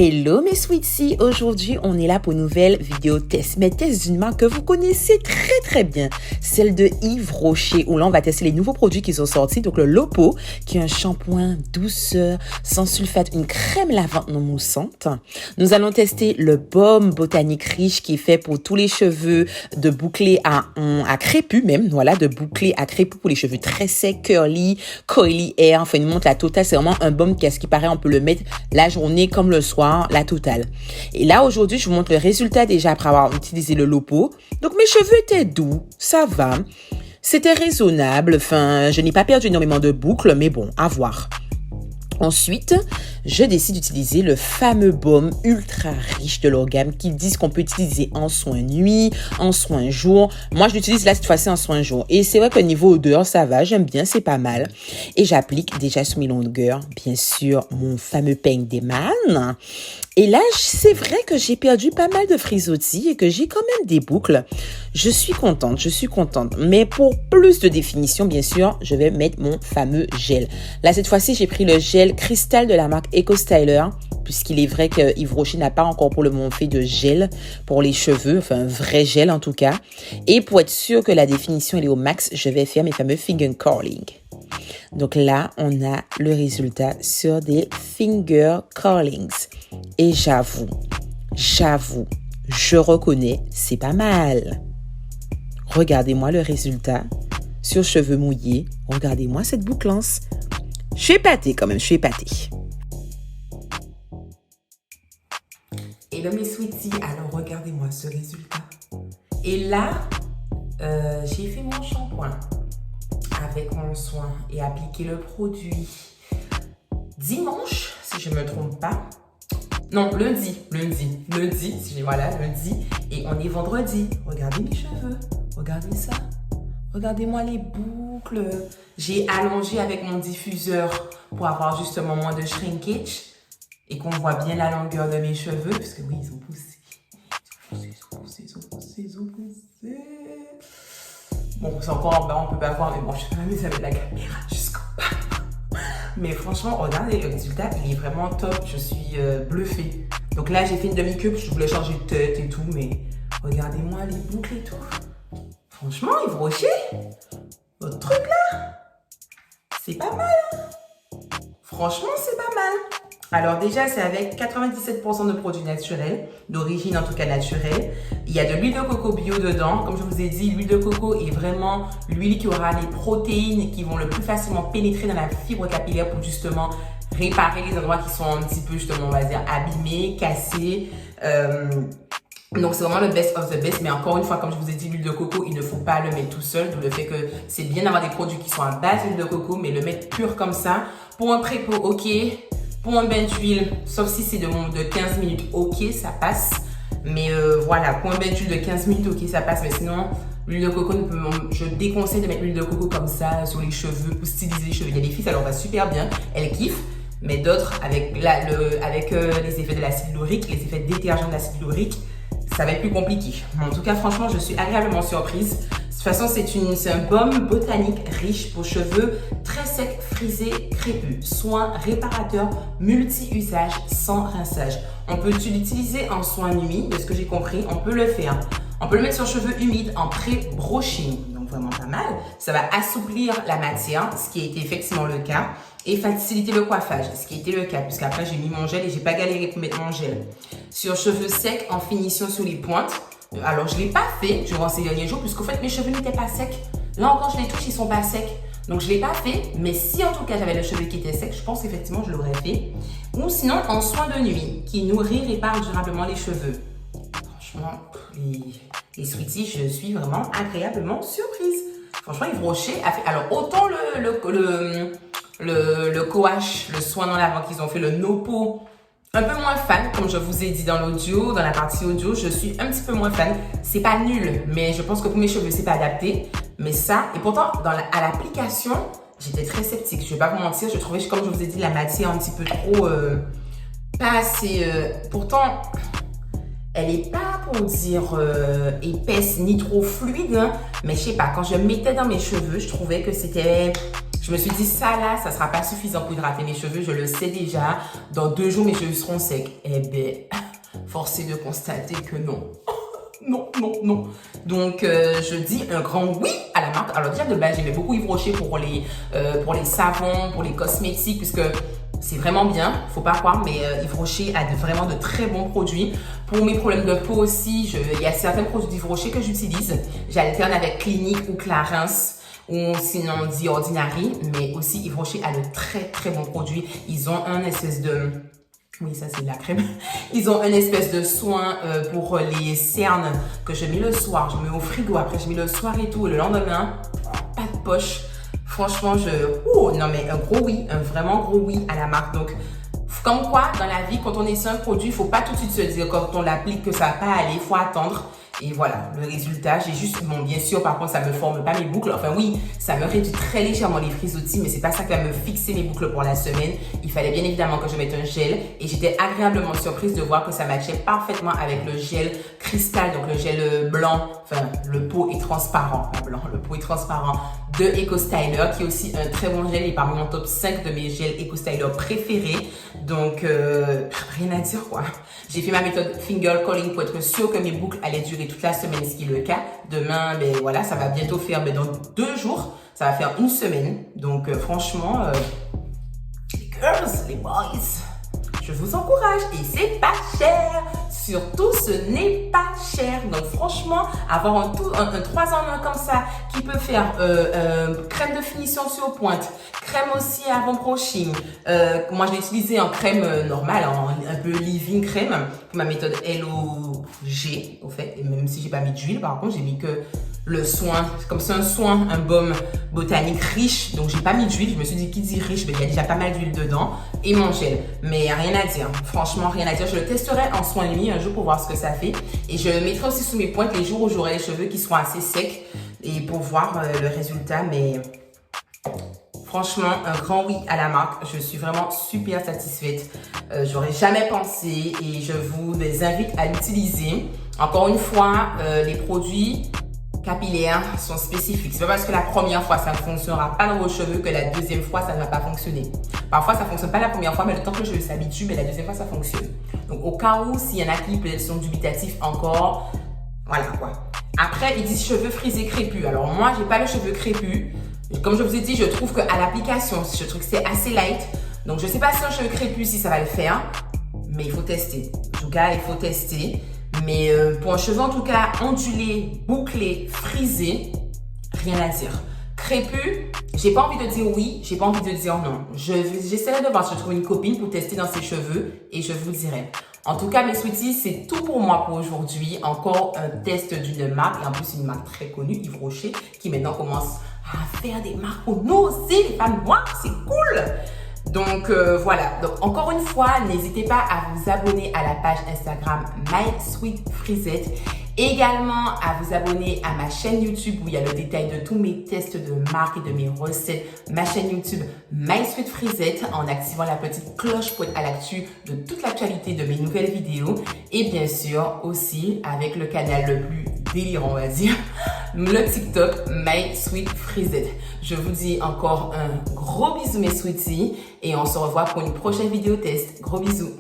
Hello mes sweeties, aujourd'hui on est là pour une nouvelle vidéo test, mais test d'une marque que vous connaissez très bien, celle de Yves Rocher, où là on va tester les nouveaux produits qui sont sortis, donc le Lopo, qui est un shampoing douceur, sans sulfate, une crème lavante non moussante. Nous allons tester le baume botanique riche qui est fait pour tous les cheveux, de boucler à crépus même, voilà, de boucler à crépus pour les cheveux très secs, curly, coily hair, enfin une montre la totale, c'est vraiment un baume qui, à ce qui paraît, on peut le mettre la journée comme le soir, la totale. Et là, aujourd'hui, je vous montre le résultat déjà après avoir utilisé le Lopo. Donc, mes cheveux étaient doux, ça va. C'était raisonnable. Enfin, je n'ai pas perdu énormément de boucles, mais bon, à voir. Ensuite, je décide d'utiliser le fameux baume ultra riche de l'Orgamme qu'ils disent qu'on peut utiliser en soin nuit, en soin jour. Moi, je l'utilise là cette fois-ci en soin jour. Et c'est vrai que niveau odeur, ça va, j'aime bien, c'est pas mal. Et j'applique déjà sur mes longueurs, bien sûr, mon fameux peigne d'Eman. Et là, c'est vrai que j'ai perdu pas mal de frisottis et que j'ai quand même des boucles. Je suis contente. Mais pour plus de définition, bien sûr, je vais mettre mon fameux gel. Là, cette fois-ci, j'ai pris le gel Cristal de la marque Eco Styler, puisqu'il est vrai que Yves Rocher n'a pas encore pour le moment fait de gel pour les cheveux, enfin un vrai gel en tout cas. Et pour être sûr que la définition elle est au max, je vais faire mes fameux finger curling. Donc là, on a le résultat sur des finger curlings. Et j'avoue, je reconnais, c'est pas mal. Regardez-moi le résultat sur cheveux mouillés. Regardez-moi cette bouclance. Je suis épatée quand même, Et là, mes sweeties, alors regardez-moi ce résultat. Et là, j'ai fait mon shampoing avec mon soin et appliqué le produit dimanche, si je ne me trompe pas. Non, lundi, et on est vendredi. Regardez mes cheveux, regardez ça. Regardez-moi les boucles. J'ai allongé avec mon diffuseur pour avoir justement moins de shrinkage et qu'on voit bien la longueur de mes cheveux, parce que oui, ils ont poussé. Bon, c'est encore en bas, on peut pas voir, mais bon, je vais m'amuser avec la caméra jusqu'en bas. Mais franchement, regardez, le résultat, il est vraiment top. Je suis bluffée. Donc là, j'ai fait une demi-cup, je voulais changer de tête et tout, mais regardez-moi les boucles et tout. Franchement, Yves Rocher, votre truc là, c'est pas mal. Franchement, c'est pas mal. Alors déjà, c'est avec 97% de produits naturels, d'origine en tout cas naturelle. Il y a de l'huile de coco bio dedans. Comme je vous ai dit, l'huile de coco est vraiment l'huile qui aura les protéines qui vont le plus facilement pénétrer dans la fibre capillaire pour justement réparer les endroits qui sont un petit peu justement, on va dire, abîmés, cassés. Donc c'est vraiment le best of the best, mais encore une fois, comme je vous ai dit, l'huile de coco, il ne faut pas le mettre tout seul, d'où le fait que c'est bien d'avoir des produits qui sont à base d'huile de coco, mais le mettre pur comme ça, pour un pré-pot, ok, pour un bain d'huile, sauf si c'est de 15 minutes, ok, ça passe, mais voilà, pour un bain d'huile de 15 minutes, ok, ça passe, mais sinon, l'huile de coco, je déconseille de mettre l'huile de coco comme ça sur les cheveux, pour styliser les cheveux. Il y a des filles, ça leur va super bien, elles kiffent, mais d'autres, avec les effets de l'acide hyaluronique, les effets détergents de l'acide hyaluronique, ça va être plus compliqué. En tout cas, franchement, je suis agréablement surprise. De toute façon, c'est un baume botanique riche pour cheveux très secs, frisés, crépus. Soin réparateur, multi-usage, sans rinçage. On peut l'utiliser en soin nuit, de ce que j'ai compris. On peut le faire. On peut le mettre sur cheveux humides en pré-brushing. Donc, vraiment pas mal. Ça va assouplir la matière, ce qui a été effectivement le cas. Et faciliter le coiffage, ce qui était le cas, puisqu'après j'ai mis mon gel et j'ai pas galéré pour mettre mon gel. Sur cheveux secs, en finition sur les pointes. Alors je l'ai pas fait durant ces derniers jours, puisqu'au fait mes cheveux n'étaient pas secs. Là encore je les touche, ils sont pas secs. Donc je l'ai pas fait, mais si en tout cas j'avais le cheveu qui était sec, je pense effectivement je l'aurais fait. Ou sinon en soin de nuit, qui nourrit, répare durablement les cheveux. Franchement, les sweeties, je suis vraiment agréablement surprise. Franchement, Yves Rocher a fait... Alors autant le coache, le soin dans l'avant qu'ils ont fait, le Nopo, un peu moins fan, comme je vous ai dit dans l'audio, dans la partie audio, je suis un petit peu moins fan. C'est pas nul, mais je pense que pour mes cheveux, c'est pas adapté. Mais ça, et pourtant, à l'application, j'étais très sceptique. Je vais pas vous mentir, je trouvais, comme je vous ai dit, la matière un petit peu trop, pas assez, pourtant, elle est pas, pour dire, épaisse ni trop fluide, hein, mais je sais pas, quand je mettais dans mes cheveux, je trouvais que c'était Je me suis dit, ça là, ça sera pas suffisant pour hydrater mes cheveux. Je le sais déjà. Dans 2 jours, mes cheveux seront secs. Eh ben, force est de constater que non. Non, non, non. Donc, je dis un grand oui à la marque. Alors déjà, de base, j'aimais beaucoup Yves Rocher pour les savons, pour les cosmétiques, puisque c'est vraiment bien, faut pas croire, mais Yves Rocher a vraiment de très bons produits. Pour mes problèmes de peau aussi, il y a certains produits d'Yves Rocher que j'utilise. J'alterne avec Clinique ou Clarins, ou sinon The Ordinary, mais aussi Yves Rocher a de très très bons produits. Ils ont un espèce de... Oui, ça c'est de la crème. Ils ont une espèce de soin pour les cernes que je mets le soir. Je mets au frigo, après je mets le soir et tout. Et le lendemain, pas de poche. Franchement, non mais un gros oui, un vraiment gros oui à la marque. Donc, comme quoi, dans la vie, quand on essaie un produit, il ne faut pas tout de suite se dire quand on l'applique que ça va pas aller. Il faut attendre. Et voilà, le résultat, j'ai juste, bon, bien sûr, par contre, ça me forme pas mes boucles. Enfin, oui, ça me réduit très légèrement les frisottis, mais c'est pas ça qui va me fixer mes boucles pour la semaine. Il fallait bien évidemment que je mette un gel et j'étais agréablement surprise de voir que ça matchait parfaitement avec le gel cristal, donc le gel blanc, enfin, le pot est transparent, pas blanc, le pot est transparent de Eco Styler, qui est aussi un très bon gel et parmi mon top 5 de mes gels Eco Styler préférés. Donc, rien à dire quoi. J'ai fait ma méthode finger curling pour être sûr que mes boucles allaient durer toute la semaine, ce qui est le cas. Demain, ben voilà, ça va bientôt faire, dans 2 jours, ça va faire 1 semaine. Donc, franchement, les girls, les boys, je vous encourage et c'est pas cher. Surtout, ce n'est pas cher. Donc, franchement, avoir un 3 en 1 comme ça qui peut faire crème de finition sur pointe, crème aussi avant brushing. Moi, je l'ai utilisé en crème normale, un peu leave-in crème pour ma méthode LOG, au fait. Et même si j'ai pas mis d'huile, par contre, j'ai mis que le soin. Comme c'est un soin, un baume botanique riche. Donc, j'ai pas mis d'huile. Je me suis dit, qui dit riche, il y a déjà pas mal d'huile dedans. Et mon gel. Mais rien à dire. Franchement, rien à dire. Je le testerai en soin nuit un jour pour voir ce que ça fait. Et je le mettrai aussi sous mes pointes les jours où j'aurai les cheveux qui seront assez secs. Et pour voir le résultat. Mais franchement, un grand oui à la marque. Je suis vraiment super satisfaite. J'aurais jamais pensé et je vous les invite à l'utiliser. Encore une fois, les produits capillaires sont spécifiques. C'est pas parce que la première fois ça ne fonctionnera pas dans vos cheveux que la deuxième fois ça ne va pas fonctionner. Parfois ça fonctionne pas la première fois, mais le temps que le cheveu s'habitue, mais la deuxième fois ça fonctionne. Donc au cas où, s'il y en a qui peut-être sont dubitatifs encore, voilà quoi. Après, ils disent cheveux frisés crépus. Alors moi, j'ai pas le cheveu crépus. Comme je vous ai dit, je trouve qu'à l'application, je trouve que c'est assez light. Donc je sais pas si un cheveu crépus, si ça va le faire, mais il faut tester. En tout cas, il faut tester. Mais pour un cheveu en tout cas ondulé, bouclé, frisé, rien à dire. Crépus, j'ai pas envie de dire oui, j'ai pas envie de dire non. J'essaierai de voir si je trouve une copine pour tester dans ses cheveux et je vous dirai. En tout cas, mes sweeties, c'est tout pour moi pour aujourd'hui. Encore un test d'une marque et en plus une marque très connue, Yves Rocher, qui maintenant commence à faire des marques pour nous aussi, les femmes noires, c'est cool. Donc voilà, donc encore une fois, n'hésitez pas à vous abonner à la page Instagram MySweetFrisette. Également à vous abonner à ma chaîne YouTube où il y a le détail de tous mes tests de marque et de mes recettes. Ma chaîne YouTube MySweetFrisette en activant la petite cloche pour être à l'actu de toute l'actualité de mes nouvelles vidéos. Et bien sûr aussi avec le canal le plus délirant, on va dire, le TikTok MySweetFrisette. Je vous dis encore un gros bisou mes sweeties et on se revoit pour une prochaine vidéo test. Gros bisous.